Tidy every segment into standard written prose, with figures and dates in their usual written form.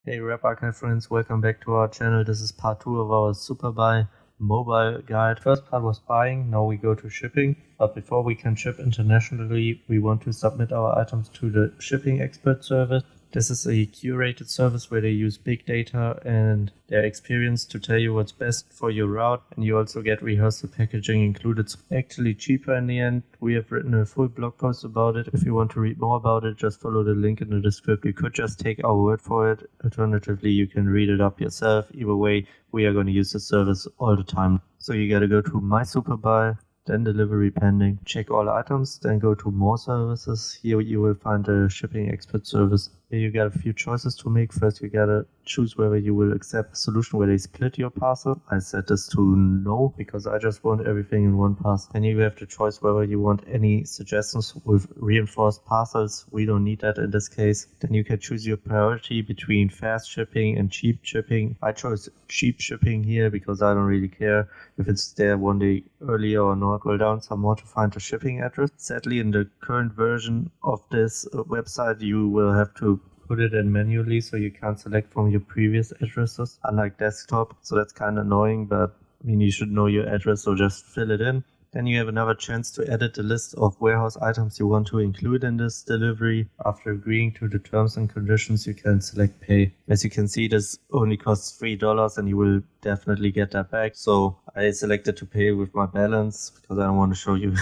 Hey Rep Archive friends, welcome back to our channel. This is part 2 of our Superbuy mobile guide. First part was buying, now we go to shipping. But before we can ship internationally, we want to submit our items to the Shipping Expert Service. This is a curated service where they use big data and their experience to tell you what's best for your route, and you also get rehearsal packaging included. It's actually cheaper in the end. We have written a full blog post about it. If you want to read more about it, just follow the link in the description. You could just take our word for it. Alternatively, you can read it up yourself. Either way, we are going to use the service all the time. So you got to go to My Superbuy, then delivery pending, check all items, then go to more services. Here you will find the shipping expert service. Here you got a few choices to make. First you gotta choose whether you will accept a solution where they split your parcel. I set this to no because I just want everything in one parcel. And you have the choice whether you want any suggestions with reinforced parcels. We don't need that in this case. Then you can choose your priority between fast shipping and cheap shipping. I chose cheap shipping here because I don't really care if it's there one day earlier or not. Scroll down some more to find the shipping address. Sadly, in the current version of this website, you will have to put it in manually, so you can't select from your previous addresses, unlike desktop. So that's kind of annoying, but I mean, you should know your address, so just fill it in. Then you have another chance to edit the list of warehouse items you want to include in this delivery. After agreeing to the terms and conditions, you can select pay. As you can see, this only costs $3 and you will definitely get that back. So I selected to pay with my balance because I don't want to show you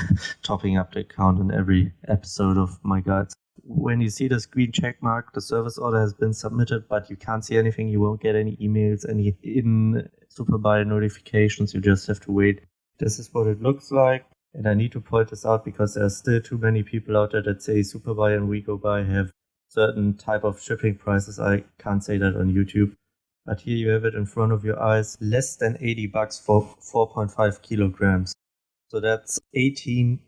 topping up the account in every episode of my guides. When you see this green check mark, the service order has been submitted, but you can't see anything. You won't get any emails, any in Superbuy notifications. You just have to wait. This is what it looks like. And I need to point this out because there are still too many people out there that say Superbuy and WeGoBuy have certain type of shipping prices. I can't say that on YouTube. But here you have it in front of your eyes. Less than $80 for 4.5 kilograms. So that's $18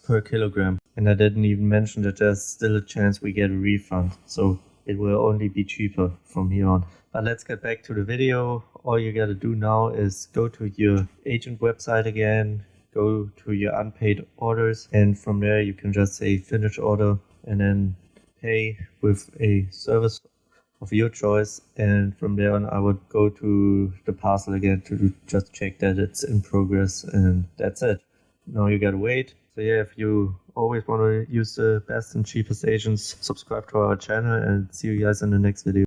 per kilogram. And I didn't even mention that there's still a chance we get a refund. So it will only be cheaper from here on. But let's get back to the video. All you gotta do now is go to your agent website again, go to your unpaid orders, and from there you can just say finish order and then pay with a service of your choice. And from there on I would go to the parcel again to just check that it's in progress, and that's it. Now you gotta wait. So yeah, if you always want to use the best and cheapest agents, subscribe to our channel and see you guys in the next video.